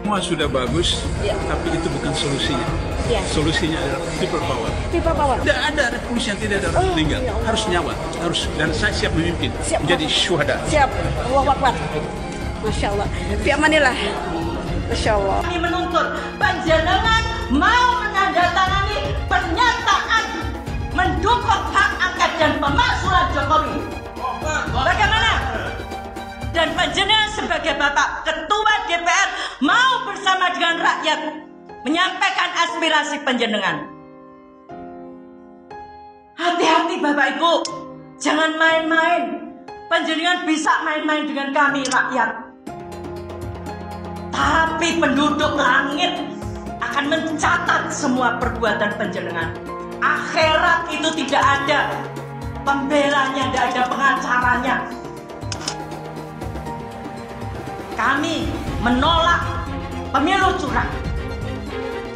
Semua sudah bagus, tapi itu bukan solusinya. Solusinya adalah people power. People power. Tidak ada revolusi yang tidak ada orang meninggal. Harus nyawa, dan saya siap memimpin, menjadi syuhada. Siap. Allahu Akbar. Masya Allah. Fi amanillah. Masya Allah. Kami menuntut panjenengan mau menandatangani pernyataan mendukung hak angket dan pemakzulan Jokowi. Bagaimana? Dan panjenengan sebagai Bapak Ketua DPR mau bersama dengan rakyat menyampaikan aspirasi panjenengan. Hati-hati Bapak Ibu, jangan main-main. Panjenengan bisa main-main dengan kami rakyat. Tapi penduduk langit akan mencatat semua perbuatan panjenengan. Akhirat itu tidak ada pembelanya, tidak ada pengacaranya. Kami menolak pemilu curang.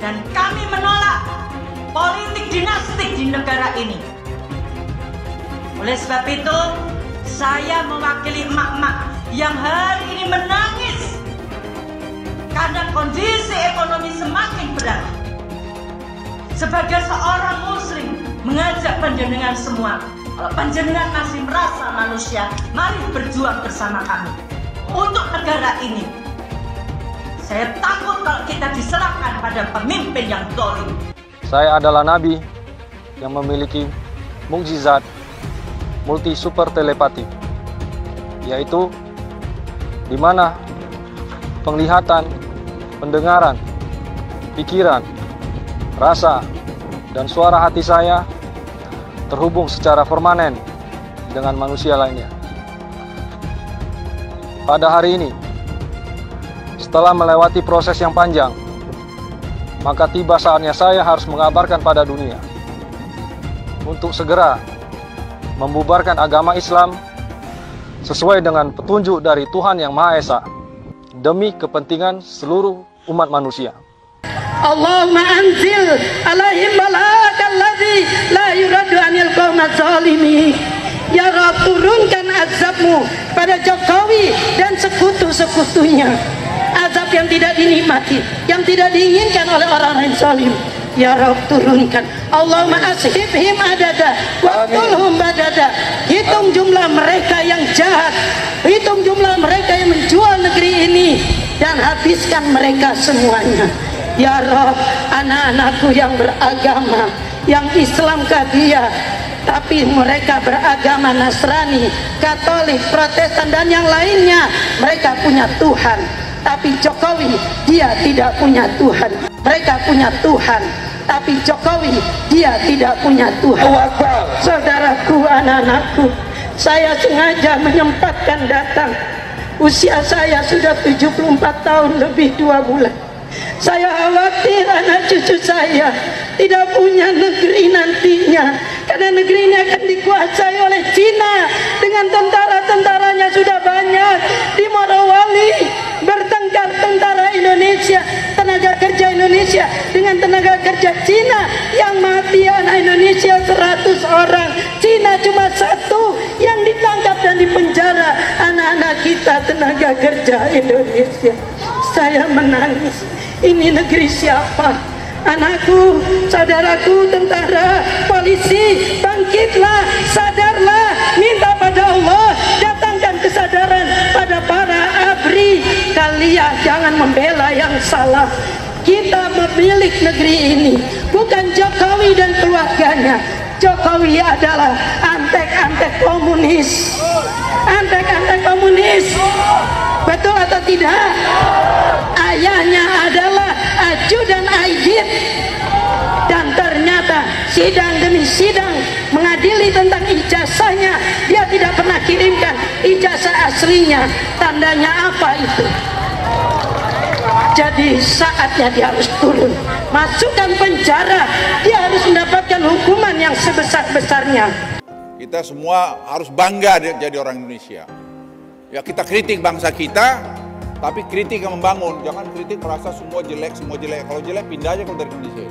Dan kami menolak politik dinastik di negara ini. Oleh sebab itu, saya mewakili emak-emak yang hari ini menangis karena kondisi ekonomi semakin berat. Sebagai seorang muslim, mengajak panjenengan semua, kalau panjenengan masih merasa manusia, mari berjuang bersama kami untuk negara ini. Saya takut kalau kita diserahkan pada pemimpin yang zalim. Saya adalah nabi yang memiliki mukjizat multi super telepati, yaitu di mana penglihatan, pendengaran, pikiran, rasa, dan suara hati saya terhubung secara permanen dengan manusia lainnya. Pada hari ini, setelah melewati proses yang panjang, maka tiba saatnya saya harus mengabarkan pada dunia untuk segera membubarkan agama Islam sesuai dengan petunjuk dari Tuhan Yang Maha Esa demi kepentingan seluruh umat manusia. Allahumma anzil alaihim balakal ladzi la yuradu anil qaumadz zalimin. Ya Rabb, turunkan azabmu pada Jokowi dan sekutu-sekutunya. Azab yang tidak dinikmati, yang tidak diinginkan oleh orang-orang zalim. Ya Rabb, turunkan. Allahumma ashibhim adada waqtulhum badada. Hitung jumlah mereka yang jahat, hitung jumlah mereka yang menjual negeri ini, dan habiskan mereka semuanya. Ya Rabb, anak-anakku yang beragama, yang Islam dia, tapi mereka beragama Nasrani, Katolik, Protestan, dan yang lainnya, mereka punya Tuhan. Tapi Jokowi, dia tidak punya Tuhan. Mereka punya Tuhan, tapi Jokowi, dia tidak punya Tuhan. Saudaraku, anak-anakku, saya sengaja menyempatkan datang. Usia saya sudah 74 tahun lebih 2 bulan. Saya khawatir anak cucu saya tidak punya negeri nantinya, karena negeri ini akan dikuasai oleh Cina dengan tentara-tentaranya sudah banyak. Di Morowali bertengkar tentara Indonesia, tenaga kerja Indonesia dengan tenaga kerja Cina, yang mati anak Indonesia 100 orang, Cina cuma 1 yang ditangkap dan dipenjara anak-anak kita tenaga kerja Indonesia. Saya menangis. Ini negeri siapa? Anakku, saudaraku, tentara, polisi, bangkitlah, sadarlah, minta pada Allah, datangkan kesadaran pada para ABRI. Kalian jangan membela yang salah. Kita pemilik negeri ini, bukan Jokowi dan keluarganya. Jokowi adalah antek-antek komunis. Antek-antek komunis. Betul atau tidak? Ayahnya adalah ajudan Aidit, dan ternyata sidang demi sidang mengadili tentang ijazahnya, dia tidak pernah kirimkan ijazah aslinya. Tandanya apa itu? Jadi saatnya dia harus turun, masukkan penjara, dia harus mendapatkan hukuman yang sebesar-besarnya. Kita semua harus bangga jadi orang Indonesia. Ya, kita kritik bangsa kita, tapi kritik yang membangun. Jangan kritik merasa semua jelek, semua jelek. Kalau jelek pindah aja kalau dari Indonesia.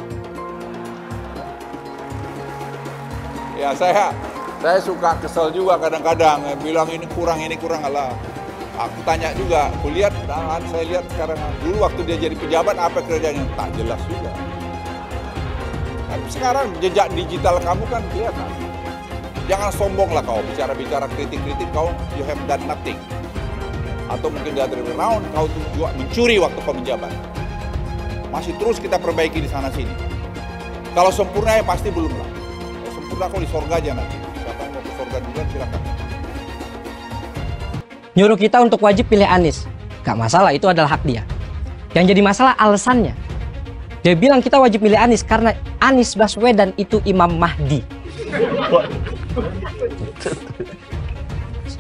Ya, saya suka kesel juga kadang-kadang bilang ini kurang Allah. Aku tanya juga, saya lihat sekarang, dulu waktu dia jadi pejabat apa kerjanya? Tak jelas juga. Tapi sekarang jejak digital kamu kan kelihatan. Jangan sombong lah kau, bicara-bicara kritik-kritik kau, you have done nothing. Atau mungkin di other way around, kau juga mencuri waktu kau menjabat. Masih terus kita perbaiki di sana-sini. Kalau sempurna ya pasti belum lah. Kalau sempurna kau di sorga aja nanti. Siapa yang mau ke sorga juga silakan. Nyuruh kita untuk wajib pilih Anies. Gak masalah, itu adalah hak dia. Yang jadi masalah alasannya. Dia bilang kita wajib pilih Anies karena Anies Baswedan itu Imam Mahdi.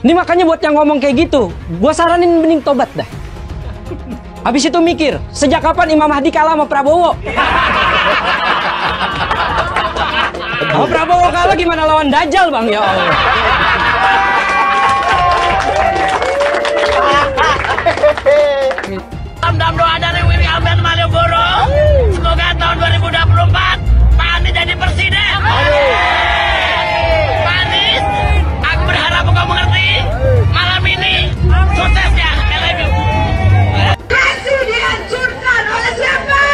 Ini makanya buat yang ngomong kayak gitu, gua saranin mending tobat dah. Habis itu mikir, sejak kapan Imam Mahdi kalah sama Prabowo? Kalau Prabowo kalah gimana lawan Dajjal, Bang? Ya Allah. Dalam doa dari Willy Albert Malioboro, semoga tahun 2024 Pak Anies jadi presiden. Pak Anies, aku berharap engkau mengerti malam ini sukses ya. I love you. Kasih dihancurkan oleh siapa?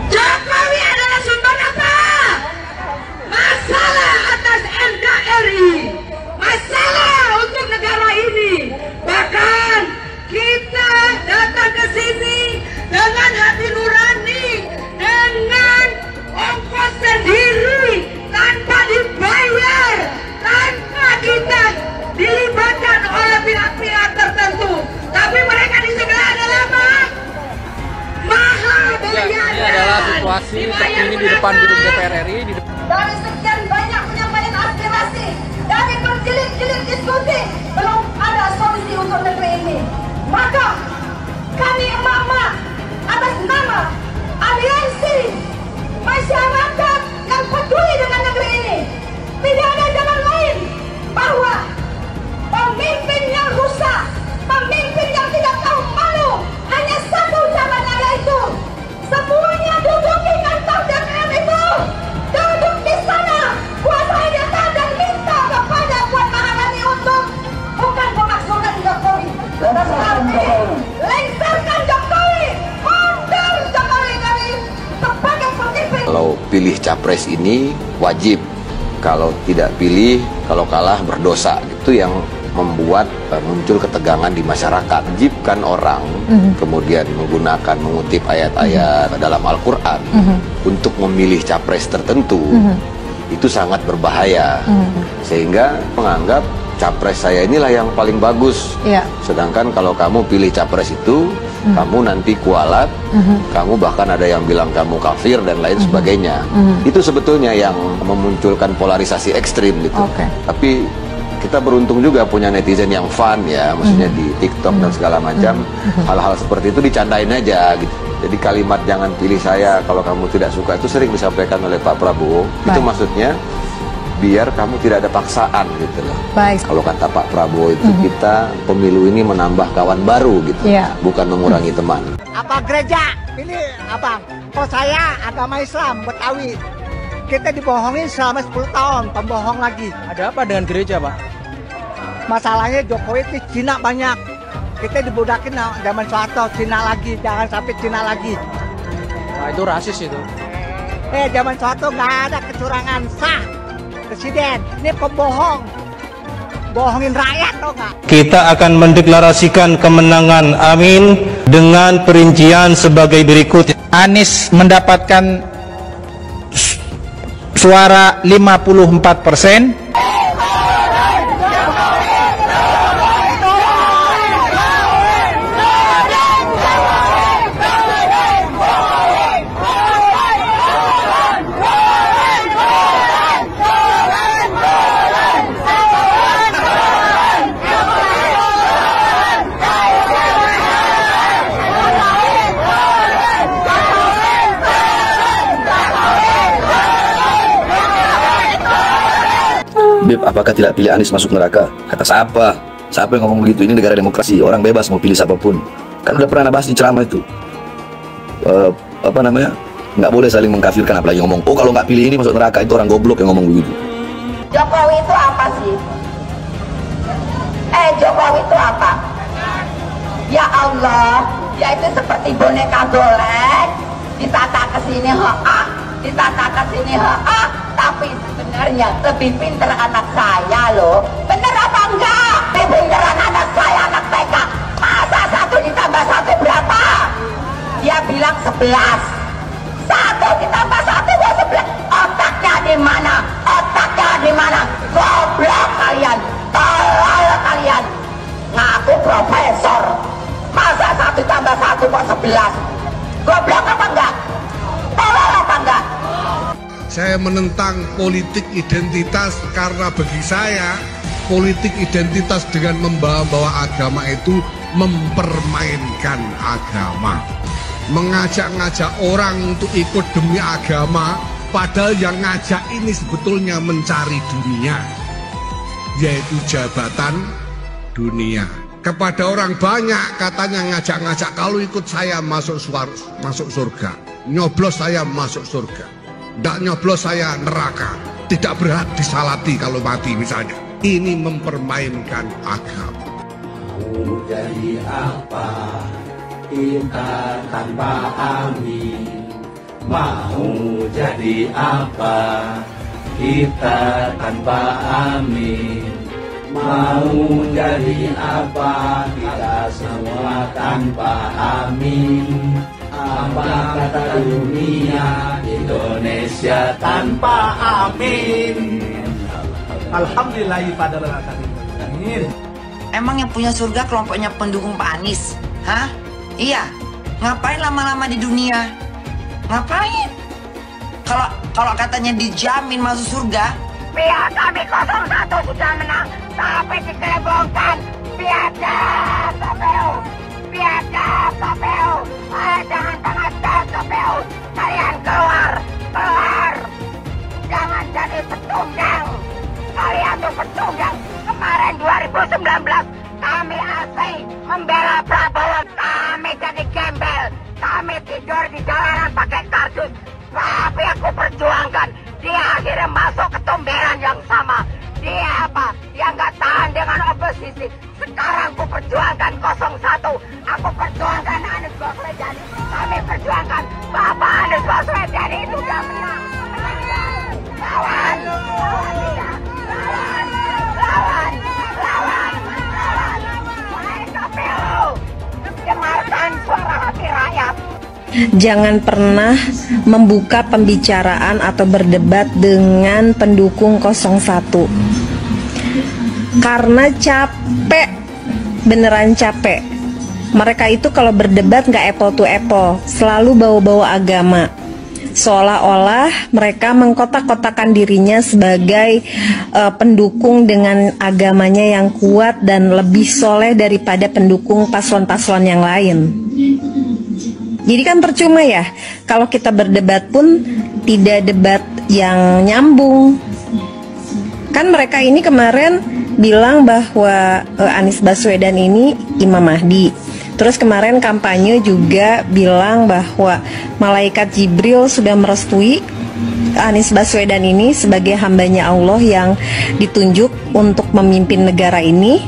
Jokowi adalah sumber apa? Masalah atas NKRI, masalah untuk negara ini. Bahkan kita datang ke sini dengan hati nurani, dengan ongkos sendiri, tanpa dibayar, tanpa kita dilibatkan oleh pihak-pihak tertentu. Tapi mereka di sebelah adalah apa? Mahal belian. Ini adalah situasi seperti ini di depan gedung DPR RI. Dari sekian banyak penyampaian aspirasi, dari berjilid-jilid diskusi, belum ada solusi untuk negeri ini. Maka kami emak-emak atas nama aliansi masyarakat yang peduli dengan negeri ini, tidak ada jalan lain bahwa pemimpin yang rusak, pemimpin yang tidak tahu malu, hanya satu caranya, yaitu semuanya duduk di kantor DPR itu, duduk di sana, kuasai data dan minta kepada Puan Maharani untuk bukan memakzulkan Jokowi, tetapi lengserkan Jokowi, mundur Jokowi dari sebagai pemimpin. Kalau pilih capres ini wajib, kalau tidak pilih, kalau kalah berdosa. Itu yang membuat muncul ketegangan di masyarakat. Wajibkan orang kemudian mengutip ayat-ayat dalam Al-Quran untuk memilih capres tertentu, itu sangat berbahaya. Sehingga menganggap capres saya inilah yang paling bagus. Sedangkan kalau kamu pilih capres itu, kamu nanti kualat, kamu bahkan ada yang bilang kamu kafir dan lain sebagainya. Itu sebetulnya yang memunculkan polarisasi ekstrim gitu. Tapi kita beruntung juga punya netizen yang fun ya, maksudnya di TikTok dan segala macam. Hal-hal seperti itu dicandain aja gitu. Jadi kalimat jangan pilih saya kalau kamu tidak suka itu sering disampaikan oleh Pak Prabowo. Itu maksudnya biar kamu tidak ada paksaan gitu loh. Kalau kata Pak Prabowo itu kita pemilu ini menambah kawan baru gitu, bukan mengurangi teman. Apa gereja? Pilih abang. Kalau saya agama Islam Betawi. Kita dibohongin selama 10 tahun, pembohong lagi. Ada apa dengan gereja, Pak? Masalahnya Jokowi itu Cina banyak. Kita dibudakin zaman Soeharto, Cina lagi, jangan sampai Cina lagi. Nah, itu rasis itu. Zaman Soeharto nggak ada kecurangan sah. Presiden, ini pembohong. Bohongin rakyat tau nggak? Kita akan mendeklarasikan kemenangan Amin dengan perincian sebagai berikut. Anies mendapatkan suara 54%. Beb, apakah tidak pilih Anies masuk neraka? Kata siapa? Siapa yang ngomong begitu? Ini negara demokrasi, orang bebas mau pilih siapapun. Kan udah pernah bahas di ceramah itu. Nggak boleh saling mengkafirkan, apalagi ngomong, oh kalau nggak pilih ini masuk neraka, itu orang goblok yang ngomong begitu. Jokowi itu apa sih? Jokowi itu apa? Ya Allah, ya itu seperti boneka golek, ditata ke sini ditata ke sini tapi sebenarnya lebih pinter anak saya loh. Bener apa enggak? Lebih pinteran anak saya, anak TK. Masa 1 ditambah 1 berapa? Dia bilang 11. 1 ditambah 1 kok 11. Otaknya di mana? Otaknya di mana? Goblok kalian, tolol kalian. Ngaku profesor, masa 1 tambah 1 kok 11? Goblok apa enggak? Tolol apa enggak? Saya menentang politik identitas karena bagi saya politik identitas dengan membawa-bawa agama itu mempermainkan agama, mengajak-ngajak orang untuk ikut demi agama, padahal yang ngajak ini sebetulnya mencari dunia, yaitu jabatan dunia. Kepada orang banyak katanya ngajak-ngajak, kalau ikut saya masuk surga, nyoblos saya masuk surga, tidak nyoblos saya neraka, tidak berhak disalati kalau mati misalnya. Ini mempermainkan agama. Mau jadi apa kita tanpa amin? Mau jadi apa kita tanpa amin? Mau jadi apa kita semua tanpa amin? Apa kata dunia Indonesia tanpa amin? Alhamdulillahirrahmanirrahim. Emang yang punya surga kelompoknya pendukung Pak Anies? Hah? Iya. Ngapain lama-lama di dunia? Ngapain? Kalau katanya dijamin masuk surga, Pihak kami 01 sudah menang, tapi dikelebongkan. Biadab KPU, biadab KPU. Jangan pengadab KPU. Kalian keluar. Jangan jadi pecundang. Kalian tuh pecundang. Kemarin 2019 kami asli membela Prabowo. Kami jadi gembel. Kami tidur di jalanan pakai kardus. Tapi aku perjuangkan. Dia akhirnya masuk ke tumberan yang sama. Dia apa? Dia nggak tahan dengan oposisi. Sekarang aku perjuangkan 01. Aku perjuangkan Anies Baswedan. Kami perjuangkan Bapak Anies Baswedan itu udah menang. Lawan kita. Lawan. KPU. Dengarkan suara hati rakyat. Jangan pernah membuka pembicaraan atau berdebat dengan pendukung 01 karena capek, beneran capek. Mereka itu kalau berdebat nggak apple to apple, selalu bawa-bawa agama, seolah-olah mereka mengkotak-kotakan dirinya sebagai pendukung dengan agamanya yang kuat dan lebih soleh daripada pendukung paslon-paslon yang lain. Jadi kan percuma ya, kalau kita berdebat pun tidak debat yang nyambung. Kan mereka ini kemarin bilang bahwa Anies Baswedan ini Imam Mahdi. Terus kemarin kampanye juga bilang bahwa malaikat Jibril sudah merestui Anies Baswedan ini sebagai hambanya Allah yang ditunjuk untuk memimpin negara ini.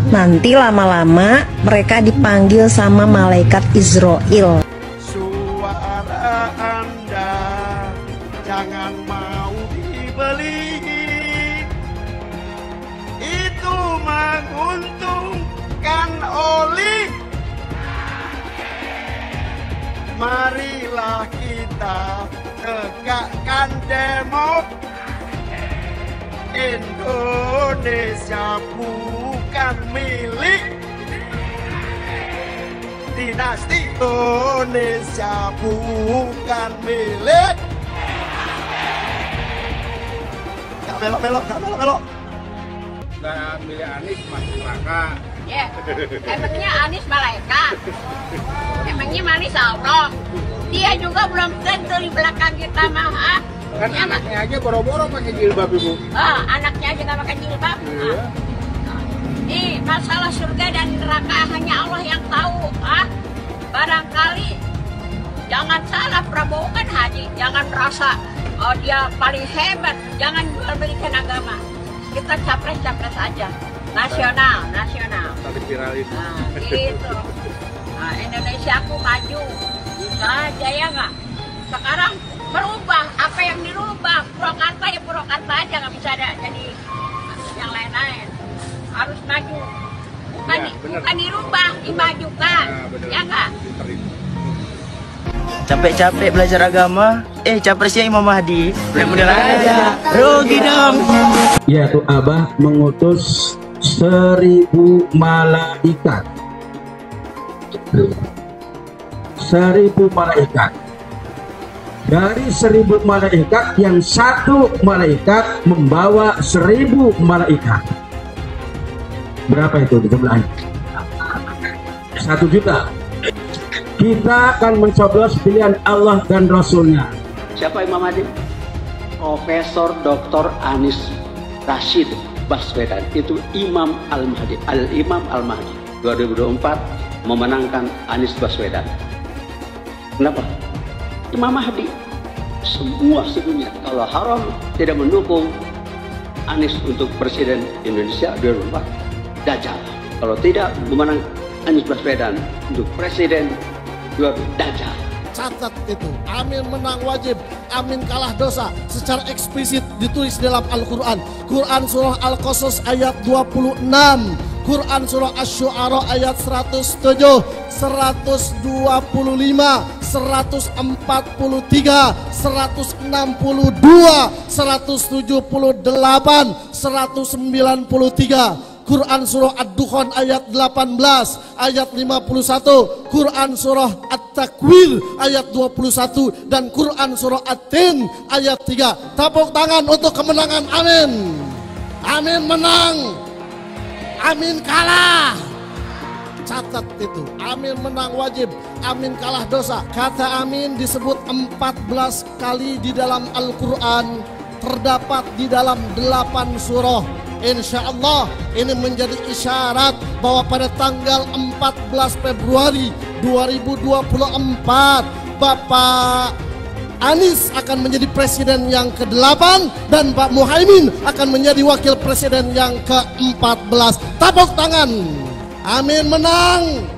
Nanti lama-lama mereka dipanggil sama malaikat Israel. Suara Anda jangan mau dibeli, itu menguntungkan oli. Marilah kita tegakkan Indonesia bukan milik dinasti. Indonesia bukan milik. Gak belok-belok. Gak milih Anies masuk neraka. Ya, emangnya Anies malaikat? Emangnya Anies Allah? Dia juga belum tentu di belakang kita mah. Kan ya, anaknya aja boro-boro pakai jilbab, Ibu. Oh, anaknya aja nggak pakai jilbab. Iya. Nih, masalah surga dan neraka hanya Allah yang tahu. Barangkali jangan salah, Prabowo kan haji. Jangan merasa dia paling hebat. Jangan jual belikan agama. Kita capres-capres aja. nasional. Tadi viralin. Nah, gitu. Nah, Indonesia aku maju. Bisa aja ya nggak? Sekarang berubah, apa yang dirubah? Purwakarta ya Purwakarta aja, nggak bisa ada jadi yang lain-lain. Harus maju. Bukan dirubah, dimajukan. Ya nggak? Capek-capek belajar agama, capresnya Imam Mahdi. Bener aja, rugi dong. Yaitu Abah mengutus 1000 malaikat. 1000 malaikat. Dari 1000 malaikat yang satu malaikat membawa 1000 malaikat. Berapa itu jumlahnya? 1 juta. Kita akan mencoblos pilihan Allah dan Rasulnya. Siapa Imam Mahdi? Profesor Dr. Anies Rashid Baswedan. Itu Imam Al-Mahdi. Al-Imam Al-Mahdi 2024 memenangkan Anies Baswedan. Kenapa? Imam Mahdi. Semua sedunia kalau haram tidak mendukung Anies untuk Presiden Indonesia 2024, Dajjal. Kalau tidak memenang Anies Baswedan untuk Presiden, Dajjal. Catat itu, amin menang wajib, amin kalah dosa. Secara eksplisit ditulis dalam Al-Quran. Quran surah Al-Qasas ayat 26, Quran surah Asy-Syu'ara ayat 107, 125, 143, 162, 178, 193. Quran surah Ad-Dukhan ayat 18, ayat 51, Quran surah At-Takwir ayat 21, dan Quran surah At-Tin ayat 3. Tepuk tangan untuk kemenangan, amin. Amin menang, amin kalah. Catat itu, amin menang wajib, amin kalah dosa. Kata amin disebut 14 kali di dalam Al-Quran, terdapat di dalam 8 surah. Insya Allah ini menjadi isyarat bahwa pada tanggal 14 Februari 2024 Bapak Anies akan menjadi presiden yang ke-8 dan Pak Muhaimin akan menjadi wakil presiden yang ke-14. Tepuk tangan. Amin menang,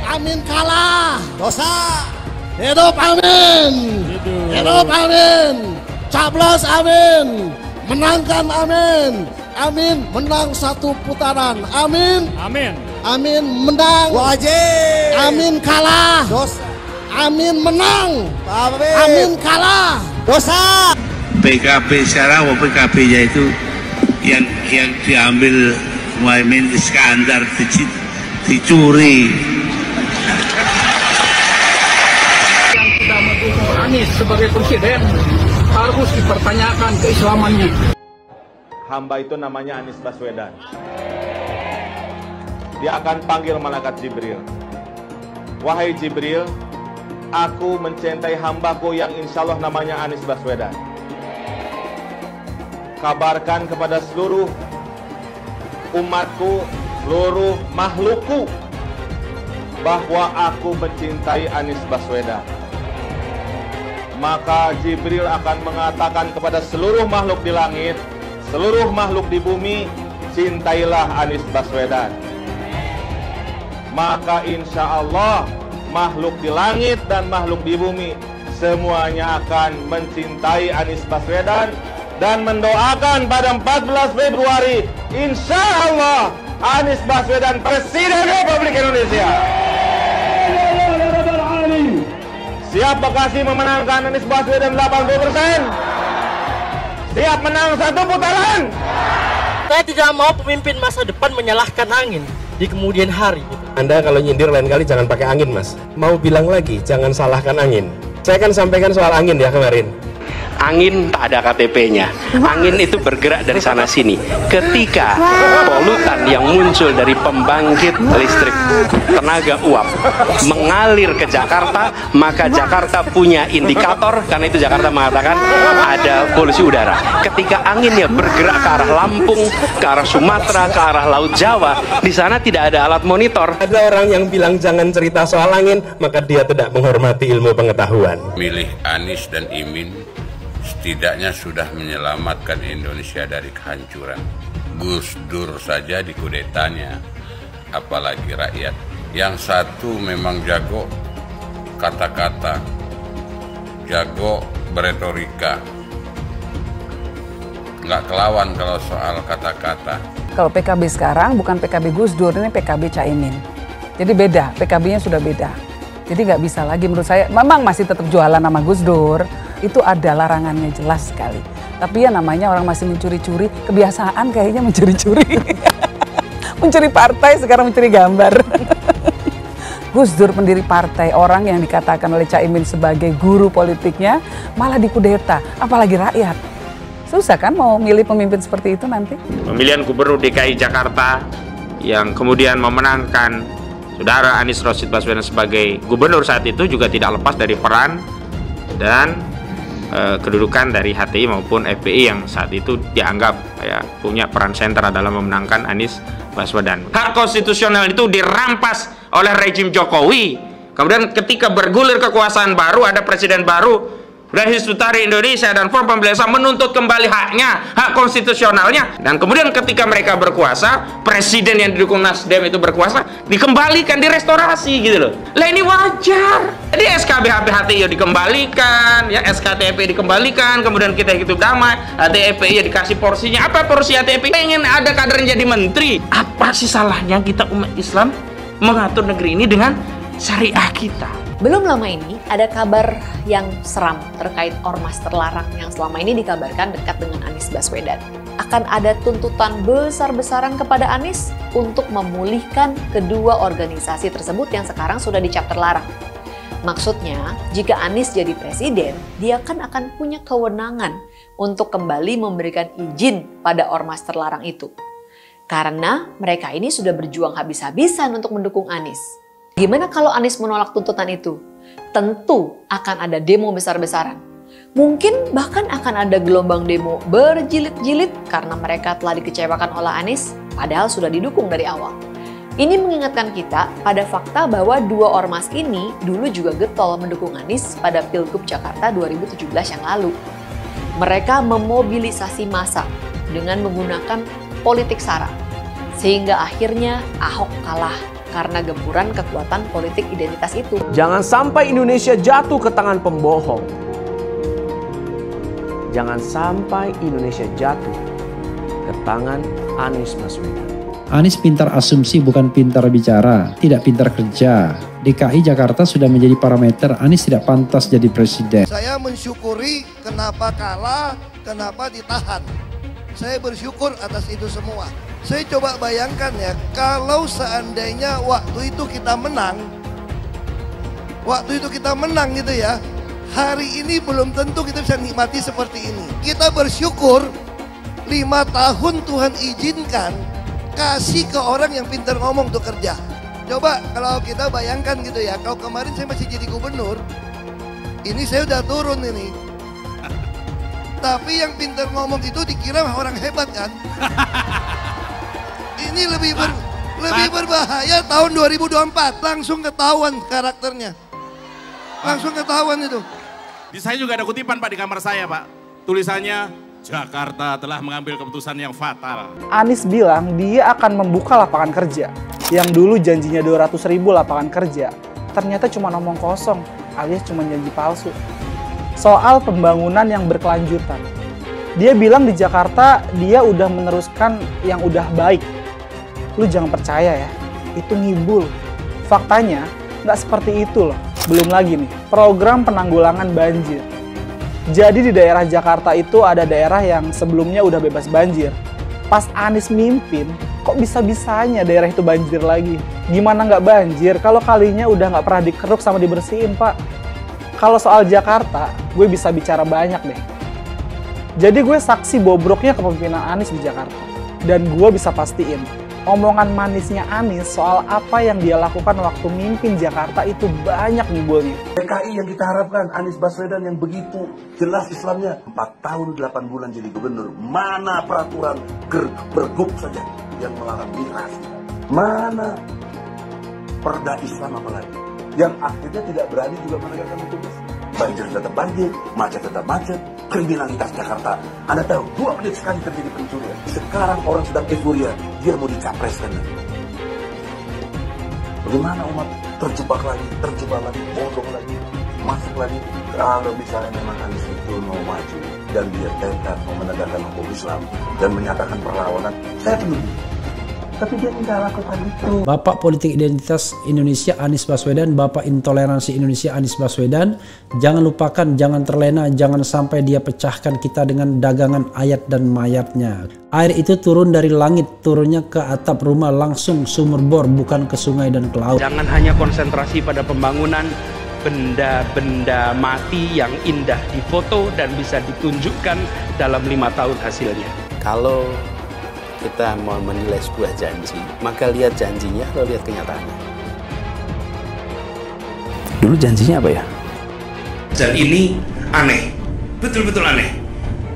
amin kalah dosa. Hidup amin, hidup amin, caplos amin, menangkan amin, amin menang 1 putaran, amin, amin menang wajib, amin kalah dosa, amin menang, amin kalah dosa. PKB sekarang, PKB-nya itu yang diambil Muhaimin Iskandar dicuri. Yang sudah mendukung Anies sebagai presiden harus dipertanyakan keislamannya. Hamba itu namanya Anies Baswedan. Dia akan panggil malaikat Jibril. Wahai Jibril, aku mencintai hambaku yang insya Allah namanya Anies Baswedan. Kabarkan kepada seluruh umatku, seluruh makhlukku, bahwa aku mencintai Anies Baswedan. Maka Jibril akan mengatakan kepada seluruh makhluk di langit, seluruh makhluk di bumi, cintailah Anies Baswedan. Maka insya Allah makhluk di langit dan makhluk di bumi semuanya akan mencintai Anies Baswedan dan mendoakan pada 14 Februari insya Allah Anies Baswedan Presiden Republik Indonesia. Siap Bekasi memenangkan Anies Baswedan 80%? Siap menang 1 putaran? Saya tidak mau pemimpin masa depan menyalahkan angin di kemudian hari. Anda kalau nyindir lain kali jangan pakai angin, Mas. Mau bilang lagi, jangan salahkan angin. Saya kan sampaikan soal angin ya kemarin. Angin tak ada KTP-nya. Angin itu bergerak dari sana sini. Ketika polutan yang muncul dari pembangkit listrik tenaga uap mengalir ke Jakarta, maka Jakarta punya indikator, karena itu Jakarta mengatakan ada polusi udara. Ketika anginnya bergerak ke arah Lampung, ke arah Sumatera, ke arah Laut Jawa, di sana tidak ada alat monitor. Ada orang yang bilang jangan cerita soal angin, maka dia tidak menghormati ilmu pengetahuan. Milih Anies dan Imin setidaknya sudah menyelamatkan Indonesia dari kehancuran. Gus Dur saja dikudetanya, apalagi rakyat. Yang satu memang jago kata-kata, jago beretorika, nggak kelawan kalau soal kata-kata. Kalau PKB sekarang bukan PKB Gus Dur, ini PKB Caimin. Jadi beda, PKB-nya sudah beda. Jadi nggak bisa lagi menurut saya, memang masih tetap jualan nama Gus Dur, itu ada larangannya jelas sekali. Tapi ya namanya orang masih mencuri-curi, kebiasaan kayaknya mencuri-curi. Mencuri partai, sekarang mencuri gambar. Gus Dur pendiri partai, orang yang dikatakan oleh Caimin sebagai guru politiknya, malah dikudeta, apalagi rakyat. Susah kan mau milih pemimpin seperti itu nanti? Pemilihan Gubernur DKI Jakarta yang kemudian memenangkan Saudara Anies Rashid Baswedan sebagai gubernur saat itu juga tidak lepas dari peran dan kedudukan dari HTI maupun FPI yang saat itu dianggap punya peran sentral dalam memenangkan Anies Baswedan. Hak konstitusional itu dirampas oleh rejim Jokowi. Kemudian ketika bergulir kekuasaan baru, ada presiden baru, dan Hizbut Tahrir Indonesia dan Front Pembela Islam menuntut kembali haknya, hak konstitusionalnya. Dan kemudian ketika mereka berkuasa, presiden yang didukung Nasdem itu berkuasa, dikembalikan, direstorasi gitu loh. Lah ini wajar. Jadi SKB HTI dikembalikan, ya SKTP dikembalikan, kemudian kita hidup damai, HTI ya dikasih porsinya. Apa porsi HTI? Pengen ada kader yang jadi menteri. Apa sih salahnya kita umat Islam mengatur negeri ini dengan syariah kita? Belum lama ini ada kabar yang seram terkait ormas terlarang yang selama ini dikabarkan dekat dengan Anies Baswedan. Akan ada tuntutan besar-besaran kepada Anies untuk memulihkan kedua organisasi tersebut yang sekarang sudah dicap terlarang. Maksudnya, jika Anies jadi presiden, dia kan akan punya kewenangan untuk kembali memberikan izin pada ormas terlarang itu. Karena mereka ini sudah berjuang habis-habisan untuk mendukung Anies. Gimana kalau Anies menolak tuntutan itu? Tentu akan ada demo besar-besaran. Mungkin bahkan akan ada gelombang demo berjilid-jilid karena mereka telah dikecewakan oleh Anies, padahal sudah didukung dari awal. Ini mengingatkan kita pada fakta bahwa dua ormas ini dulu juga getol mendukung Anies pada Pilgub Jakarta 2017 yang lalu. Mereka memobilisasi massa dengan menggunakan politik sara, sehingga akhirnya Ahok kalah karena gempuran kekuatan politik identitas itu. Jangan sampai Indonesia jatuh ke tangan pembohong. Jangan sampai Indonesia jatuh ke tangan Anies Baswedan. Anies pintar asumsi bukan pintar bicara, tidak pintar kerja. DKI Jakarta sudah menjadi parameter Anies tidak pantas jadi presiden. Saya mensyukuri kenapa kalah, kenapa ditahan. Saya bersyukur atas itu semua. Saya coba bayangkan ya, kalau seandainya waktu itu kita menang gitu ya, hari ini belum tentu kita bisa nikmati seperti ini. Kita bersyukur 5 tahun Tuhan izinkan kasih ke orang yang pintar ngomong untuk kerja. Coba kalau kita bayangkan gitu ya, kalau kemarin saya masih jadi gubernur, ini saya udah turun ini. Tapi yang pintar ngomong itu dikira orang hebat kan? Ini lebih berbahaya tahun 2024, langsung ketahuan karakternya. Langsung ketahuan itu. Di saya juga ada kutipan Pak di kamar saya Pak. Tulisannya, Jakarta telah mengambil keputusan yang fatal. Anies bilang dia akan membuka lapangan kerja. Yang dulu janjinya 200.000 lapangan kerja, ternyata cuma omong kosong alias cuma janji palsu. Soal pembangunan yang berkelanjutan. Dia bilang di Jakarta dia udah meneruskan yang udah baik. Lu jangan percaya ya, itu ngibul. Faktanya nggak seperti itu loh. Belum lagi nih, program penanggulangan banjir. Jadi di daerah Jakarta itu ada daerah yang sebelumnya udah bebas banjir. Pas Anies mimpin, kok bisa-bisanya daerah itu banjir lagi? Gimana nggak banjir kalau kalinya udah nggak pernah dikeruk sama dibersihin, Pak? Kalau soal Jakarta, gue bisa bicara banyak deh. Jadi gue saksi bobroknya kepemimpinan Anies di Jakarta. Dan gue bisa pastiin, omongan manisnya Anies soal apa yang dia lakukan waktu mimpin Jakarta itu banyak ngibulnya. DKI yang kita harapkan, Anies Baswedan yang begitu jelas Islamnya. 4 tahun 8 bulan jadi gubernur. Mana peraturan pergub saja yang melarang migrasi? Mana perda Islam apalagi? Yang akhirnya tidak berani juga menegakkan hukum Islam. Banjir tetap banjir, macet tetap macet. kriminalitas Jakarta. Anda tahu, 2 menit sekali terjadi pencurian. Sekarang orang sedang euforia, dia mau dicapreskan. Bagaimana umat terjebak lagi, bodong lagi, masuk lagi. Kalau misalnya memang Anies itu mau maju dan dia tekad mau menegakkan hukum Islam dan menyatakan perlawanan, saya peduli. Tapi dia tidak lakukan itu. Bapak politik identitas Indonesia Anies Baswedan, Bapak intoleransi Indonesia Anies Baswedan. Jangan lupakan, jangan terlena, jangan sampai dia pecahkan kita dengan dagangan ayat dan mayatnya. Air itu turun dari langit, turunnya ke atap rumah langsung sumur bor, bukan ke sungai dan ke laut. Jangan hanya konsentrasi pada pembangunan benda-benda mati yang indah difoto dan bisa ditunjukkan dalam 5 tahun hasilnya. Kalau kita mau menilai sebuah janji, maka lihat janjinya atau lihat kenyataannya. Dulu janjinya apa ya? Dan ini aneh, betul-betul aneh.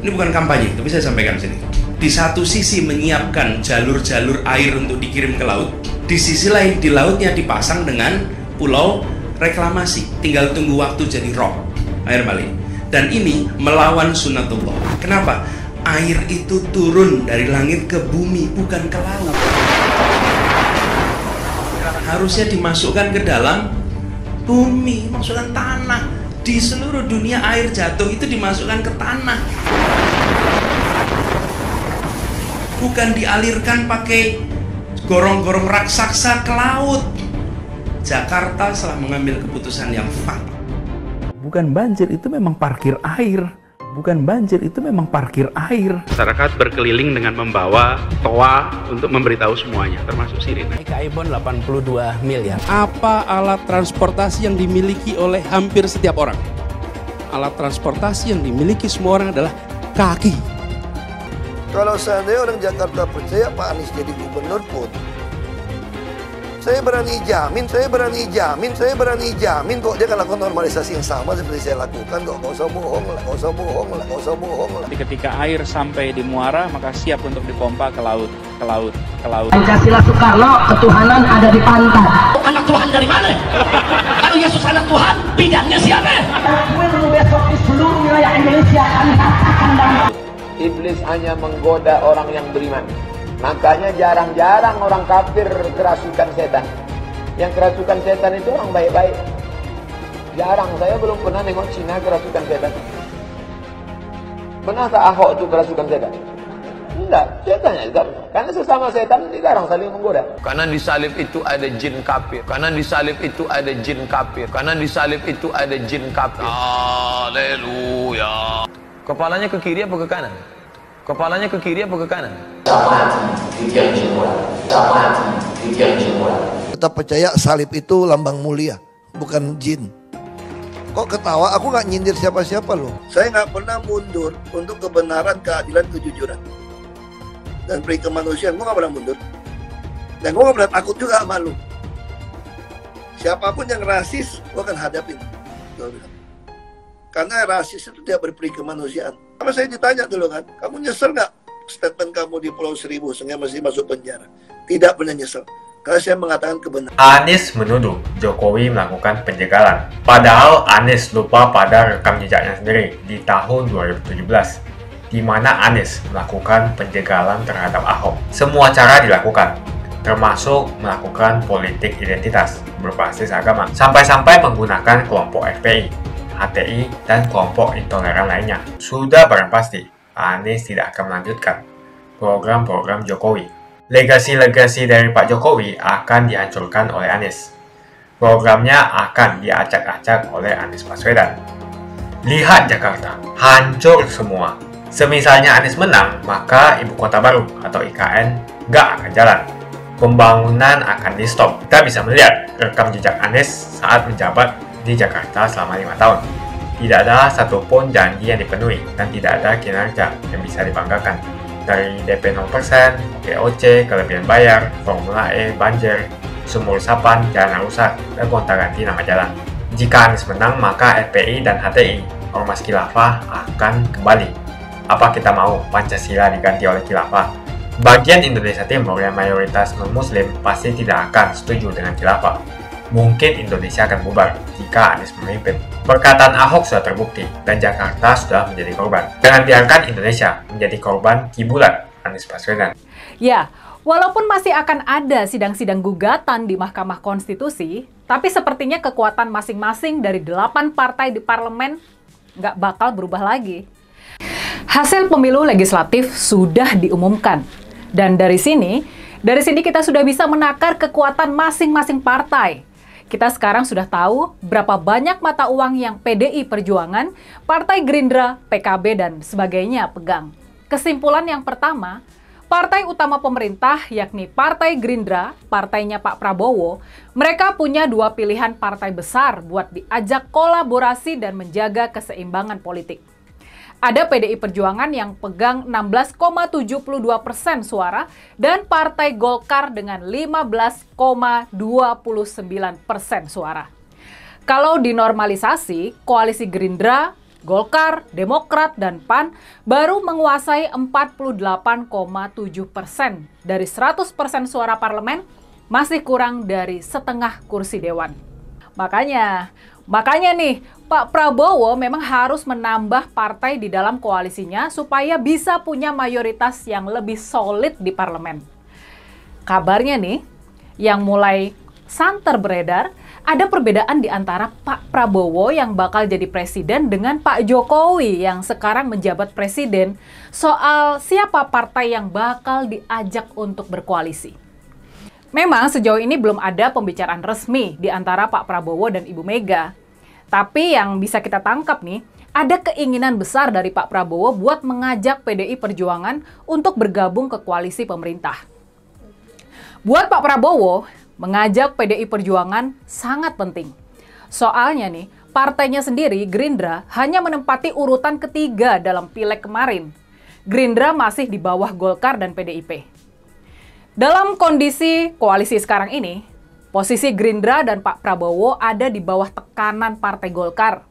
Ini bukan kampanye, tapi saya sampaikan di sini. Di satu sisi menyiapkan jalur-jalur air untuk dikirim ke laut, di sisi lain di lautnya dipasang dengan pulau reklamasi, tinggal tunggu waktu jadi rob, air balik. Dan ini melawan sunatullah. Kenapa? Air itu turun dari langit ke bumi, bukan ke laut. Harusnya dimasukkan ke dalam bumi, masukkan tanah. Di seluruh dunia air jatuh itu dimasukkan ke tanah, bukan dialirkan pakai gorong-gorong raksasa ke laut. Jakarta telah mengambil keputusan yang fatal. Bukan banjir, itu memang parkir air. Bukan banjir, itu memang parkir air. Masyarakat berkeliling dengan membawa toa untuk memberitahu semuanya, termasuk sirine. KAI Bond 82 miliar. Apa alat transportasi yang dimiliki oleh hampir setiap orang? Alat transportasi yang dimiliki semua orang adalah kaki. Kalau seandainya orang Jakarta percaya Pak Anies jadi gubernur pun, saya berani jamin kok dia akan lakukan normalisasi yang sama seperti saya lakukan kok. Gak usah bohong lah. Ketika air sampai di muara, maka siap untuk dipompa ke laut. Pancasila Soekarno, ketuhanan ada di pantai. Anak Tuhan dari mana? Kalau Yesus anak Tuhan, bidangnya siapa? Besok di seluruh wilayah Indonesia kami katakan dan Iblis hanya menggoda orang yang beriman. Makanya jarang-jarang orang kafir kerasukan setan. Yang kerasukan setan itu orang baik-baik. Jarang, saya belum pernah nengok Cina kerasukan setan. Pernah tak Ahok itu kerasukan setan? Enggak, setannya juga. Karena sesama setan dilarang saling menggoda. Karena di salib itu ada jin kafir. Haleluya. Kepalanya ke kiri apa ke kanan? Tetap percaya salib itu lambang mulia, bukan jin. Kok ketawa? Aku nggak nyindir siapa-siapa loh. Saya nggak pernah mundur untuk kebenaran, keadilan, kejujuran dan peri kemanusiaan. Gue nggak pernah mundur. Dan gue nggak pernah takut juga sama lu. Siapapun yang rasis, gue akan hadapin. Karena rasis itu tidak berperi kemanusiaan. Kalau saya ditanya dulu kan, kamu nyesel nggak statement kamu di Pulau Seribu sehingga masih masuk penjara? Tidak pernah nyesel. Karena saya mengatakan kebenaran. Anies menuduh Jokowi melakukan penjagalan. Padahal Anies lupa pada rekam jejaknya sendiri di tahun 2017, di mana Anies melakukan penjagalan terhadap Ahok. Semua cara dilakukan, termasuk melakukan politik identitas berbasis agama, sampai-sampai menggunakan kelompok FPI, HTI, dan kelompok intoleran lainnya. Sudah barang pasti, Anies tidak akan melanjutkan program-program Jokowi. Legasi-legasi dari Pak Jokowi akan dihancurkan oleh Anies. Programnya akan diacak-acak oleh Anies Baswedan. Lihat Jakarta, hancur semua. Semisalnya Anies menang, maka Ibu Kota Baru atau IKN nggak akan jalan. Pembangunan akan di-stop. Kita bisa melihat rekam jejak Anies saat menjabat di Jakarta selama 5 tahun. Tidak ada satupun janji yang dipenuhi dan tidak ada kinerja yang bisa dibanggakan. Dari DP 0%, GOC, kelebihan bayar, Formula E, banjir, sumur resapan, jalan rusak, dan gonta-ganti nama jalan. Jika Anies menang, maka FPI dan HTI, Ormas Khilafah, akan kembali. Apa kita mau Pancasila diganti oleh Khilafah? Bagian Indonesia Timur yang mayoritas non-Muslim pasti tidak akan setuju dengan Khilafah. mungkin Indonesia akan bubar jika Anies memimpin. Perkataan Ahok sudah terbukti dan Jakarta sudah menjadi korban. Jangan biarkan Indonesia menjadi korban kibulan Anies Baswedan. Ya, walaupun masih akan ada sidang-sidang gugatan di Mahkamah Konstitusi, tapi sepertinya kekuatan masing-masing dari 8 partai di parlemen nggak bakal berubah lagi. Hasil pemilu legislatif sudah diumumkan. Dan dari sini kita sudah bisa menakar kekuatan masing-masing partai. Kita sekarang sudah tahu berapa banyak mata uang yang PDI Perjuangan, Partai Gerindra, PKB, dan sebagainya pegang. Kesimpulan yang pertama, partai utama pemerintah yakni Partai Gerindra, partainya Pak Prabowo, mereka punya 2 pilihan partai besar buat diajak kolaborasi dan menjaga keseimbangan politik. Ada PDI Perjuangan yang pegang 16,72% suara dan Partai Golkar dengan 15,29% suara. Kalau dinormalisasi, koalisi Gerindra, Golkar, Demokrat, dan PAN baru menguasai 48,7%. Dari 100% suara parlemen, masih kurang dari setengah kursi dewan. Makanya nih, Pak Prabowo memang harus menambah partai di dalam koalisinya supaya bisa punya mayoritas yang lebih solid di parlemen. Kabarnya nih, yang mulai santer beredar, ada perbedaan di antara Pak Prabowo yang bakal jadi presiden dengan Pak Jokowi yang sekarang menjabat presiden soal siapa partai yang bakal diajak untuk berkoalisi. Memang sejauh ini belum ada pembicaraan resmi di antara Pak Prabowo dan Ibu Mega. Tapi yang bisa kita tangkap nih, ada keinginan besar dari Pak Prabowo buat mengajak PDI Perjuangan untuk bergabung ke koalisi pemerintah. Buat Pak Prabowo, mengajak PDI Perjuangan sangat penting. Soalnya nih, partainya sendiri, Gerindra, hanya menempati urutan ketiga dalam Pileg kemarin. Gerindra masih di bawah Golkar dan PDIP. Dalam kondisi koalisi sekarang ini, posisi Gerindra dan Pak Prabowo ada di bawah tekanan Partai Golkar,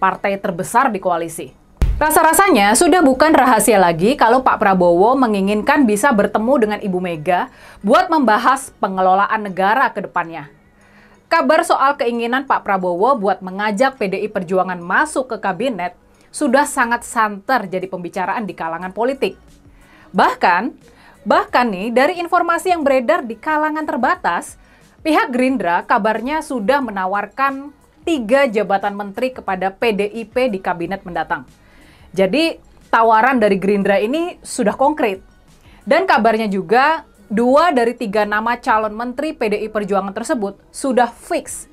partai terbesar di koalisi. Rasa-rasanya sudah bukan rahasia lagi kalau Pak Prabowo menginginkan bisa bertemu dengan Ibu Mega buat membahas pengelolaan negara ke depannya. Kabar soal keinginan Pak Prabowo buat mengajak PDI Perjuangan masuk ke kabinet sudah sangat santer jadi pembicaraan di kalangan politik. Bahkan nih, dari informasi yang beredar di kalangan terbatas, pihak Gerindra kabarnya sudah menawarkan 3 jabatan menteri kepada PDIP di kabinet mendatang. Jadi, tawaran dari Gerindra ini sudah konkret. Dan kabarnya juga, 2 dari 3 nama calon menteri PDI Perjuangan tersebut sudah fix.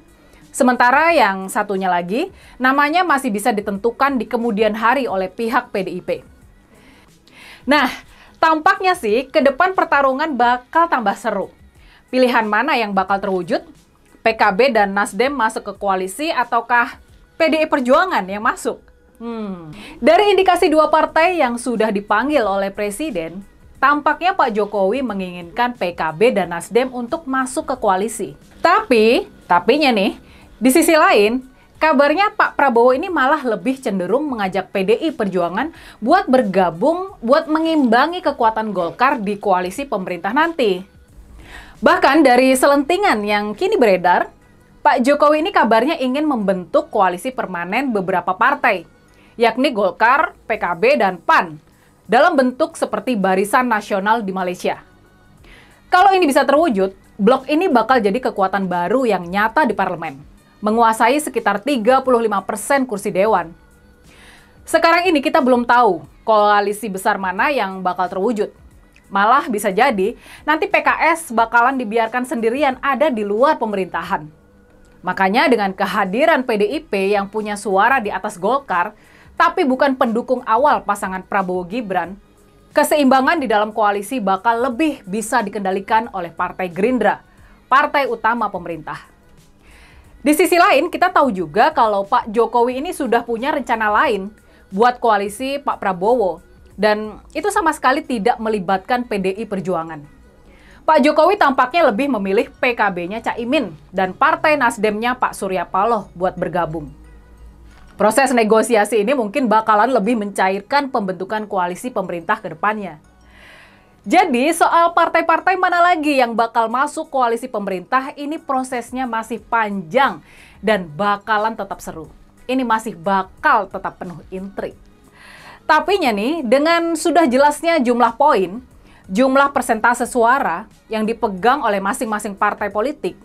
Sementara yang satunya lagi, namanya masih bisa ditentukan di kemudian hari oleh pihak PDIP. Nah, tampaknya sih ke depan pertarungan bakal tambah seru. Pilihan mana yang bakal terwujud? PKB dan Nasdem masuk ke koalisi ataukah PDI Perjuangan yang masuk? Dari indikasi 2 partai yang sudah dipanggil oleh Presiden, tampaknya Pak Jokowi menginginkan PKB dan Nasdem untuk masuk ke koalisi. Tapinya nih, di sisi lain, kabarnya Pak Prabowo ini malah lebih cenderung mengajak PDI Perjuangan buat bergabung, buat mengimbangi kekuatan Golkar di koalisi pemerintah nanti. Bahkan dari selentingan yang kini beredar, Pak Jokowi ini kabarnya ingin membentuk koalisi permanen beberapa partai, yakni Golkar, PKB, dan PAN, dalam bentuk seperti Barisan Nasional di Malaysia. Kalau ini bisa terwujud, blok ini bakal jadi kekuatan baru yang nyata di parlemen, menguasai sekitar 35% kursi dewan. Sekarang ini kita belum tahu koalisi besar mana yang bakal terwujud. Malah bisa jadi nanti PKS bakalan dibiarkan sendirian ada di luar pemerintahan. Makanya dengan kehadiran PDIP yang punya suara di atas Golkar, tapi bukan pendukung awal pasangan Prabowo Gibran, keseimbangan di dalam koalisi bakal lebih bisa dikendalikan oleh Partai Gerindra, partai utama pemerintah. Di sisi lain, kita tahu juga kalau Pak Jokowi ini sudah punya rencana lain buat koalisi Pak Prabowo, dan itu sama sekali tidak melibatkan PDI Perjuangan. Pak Jokowi tampaknya lebih memilih PKB-nya Caimin dan Partai Nasdemnya Pak Surya Paloh buat bergabung. Proses negosiasi ini mungkin bakalan lebih mencairkan pembentukan koalisi pemerintah ke depannya. Jadi soal partai-partai mana lagi yang bakal masuk koalisi pemerintah, ini prosesnya masih panjang dan bakalan tetap seru. Ini masih bakal tetap penuh intrik. Tapinya nih, dengan sudah jelasnya jumlah poin, jumlah persentase suara yang dipegang oleh masing-masing partai politik,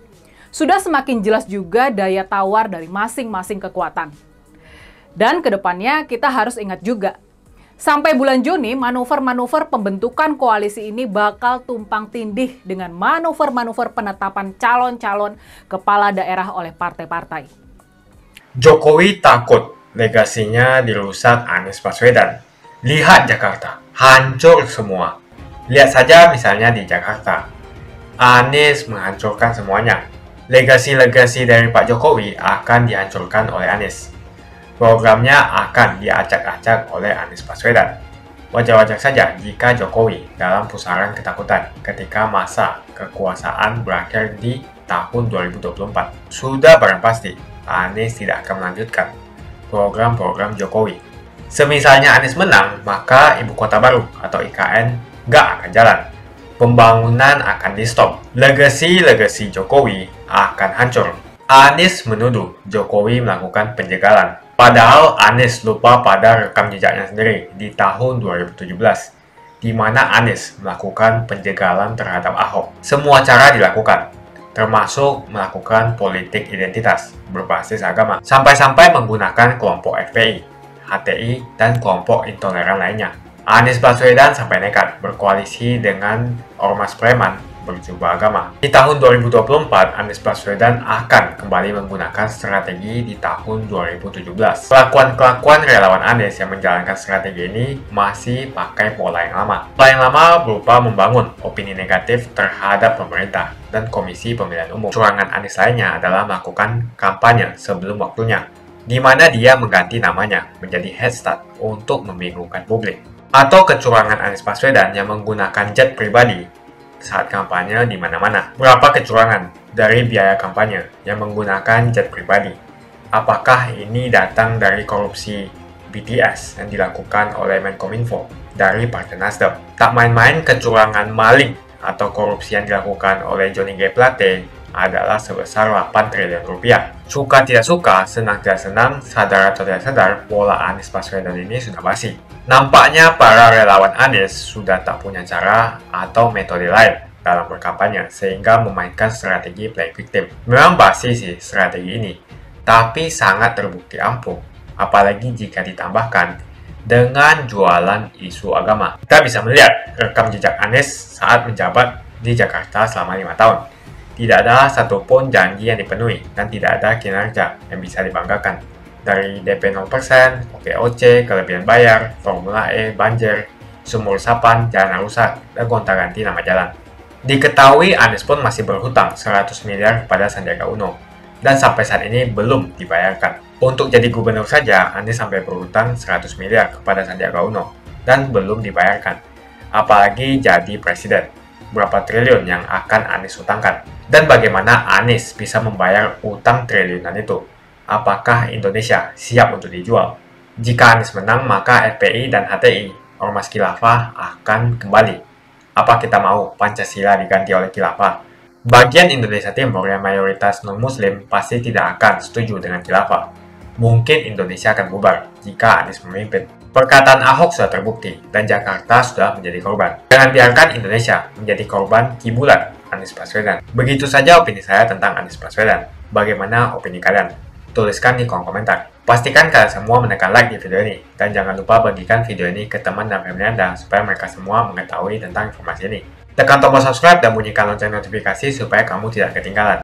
sudah semakin jelas juga daya tawar dari masing-masing kekuatan. Dan kedepannya kita harus ingat juga, sampai bulan Juni, manuver-manuver pembentukan koalisi ini bakal tumpang tindih dengan manuver-manuver penetapan calon-calon kepala daerah oleh partai-partai. Jokowi takut legasinya dirusak Anies Baswedan. Lihat Jakarta, hancur semua. Lihat saja misalnya di Jakarta. Anies menghancurkan semuanya. Legasi-legasi dari Pak Jokowi akan dihancurkan oleh Anies. Programnya akan diacak-acak oleh Anies Baswedan. Wajar-wajar saja jika Jokowi dalam pusaran ketakutan ketika masa kekuasaan berakhir di tahun 2024. Sudah barang pasti, Anies tidak akan melanjutkan program-program Jokowi. Semisalnya Anies menang, maka Ibu Kota Baru atau IKN nggak akan jalan. Pembangunan akan di-stop. Legasi-legasi Jokowi akan hancur. Anies menuduh Jokowi melakukan penjagalan. Padahal Anies lupa pada rekam jejaknya sendiri di tahun 2017, di mana Anies melakukan penjagalan terhadap Ahok. Semua cara dilakukan, termasuk melakukan politik identitas berbasis agama, sampai-sampai menggunakan kelompok FPI, HTI, dan kelompok intoleran lainnya. Anies Baswedan sampai nekat berkoalisi dengan ormas preman berjubah agama. Di tahun 2024, Anies Baswedan akan kembali menggunakan strategi di tahun 2017. Kelakuan-kelakuan relawan Anies yang menjalankan strategi ini masih pakai pola yang lama. Pola yang lama berupa membangun opini negatif terhadap pemerintah dan Komisi Pemilihan Umum. Curangan Anies lainnya adalah melakukan kampanye sebelum waktunya, di mana dia mengganti namanya menjadi head start untuk membingungkan publik. Atau kecurangan Anies Baswedan yang menggunakan jet pribadi saat kampanye di mana-mana. Berapa kecurangan dari biaya kampanye yang menggunakan jet pribadi? Apakah ini datang dari korupsi BTS yang dilakukan oleh Menkominfo dari Partai Nasdem? Tak main-main kecurangan maling atau korupsi yang dilakukan oleh Johnny G. Plate adalah sebesar 8 triliun rupiah. Suka tidak suka, senang tidak senang, sadar atau tidak sadar, pola Anies Baswedan ini sudah basi. Nampaknya para relawan Anies sudah tak punya cara atau metode lain dalam berkampanye sehingga memainkan strategi play victim. Memang basi sih strategi ini, tapi sangat terbukti ampuh, apalagi jika ditambahkan dengan jualan isu agama. Kita bisa melihat rekam jejak Anies saat menjabat di Jakarta selama 5 tahun. Tidak ada satupun janji yang dipenuhi dan tidak ada kinerja yang bisa dibanggakan. Dari DP 0%, OKOC, kelebihan bayar, Formula E, banjir, sumur resapan, jalan rusak, dan gonta-ganti nama jalan. Diketahui Anies pun masih berhutang 100 miliar kepada Sandiaga Uno, dan sampai saat ini belum dibayarkan. Untuk jadi gubernur saja, Anies sampai berhutang 100 miliar kepada Sandiaga Uno, dan belum dibayarkan. Apalagi jadi presiden, berapa triliun yang akan Anies hutangkan? Dan bagaimana Anies bisa membayar utang triliunan itu? Apakah Indonesia siap untuk dijual? Jika Anies menang, maka FPI dan HTI, Ormas Khilafah, akan kembali. Apa kita mau Pancasila diganti oleh Khilafah? Bagian Indonesia Timur yang mayoritas non-Muslim pasti tidak akan setuju dengan Khilafah. Mungkin Indonesia akan bubar jika Anies memimpin. Perkataan Ahok sudah terbukti dan Jakarta sudah menjadi korban. Jangan biarkan Indonesia menjadi korban kibulan Anies Baswedan. Begitu saja opini saya tentang Anies Baswedan. Bagaimana opini kalian? Tuliskan di kolom komentar. Pastikan kalian semua menekan like di video ini. Dan jangan lupa bagikan video ini ke teman dan family Anda supaya mereka semua mengetahui tentang informasi ini. Tekan tombol subscribe dan bunyikan lonceng notifikasi supaya kamu tidak ketinggalan.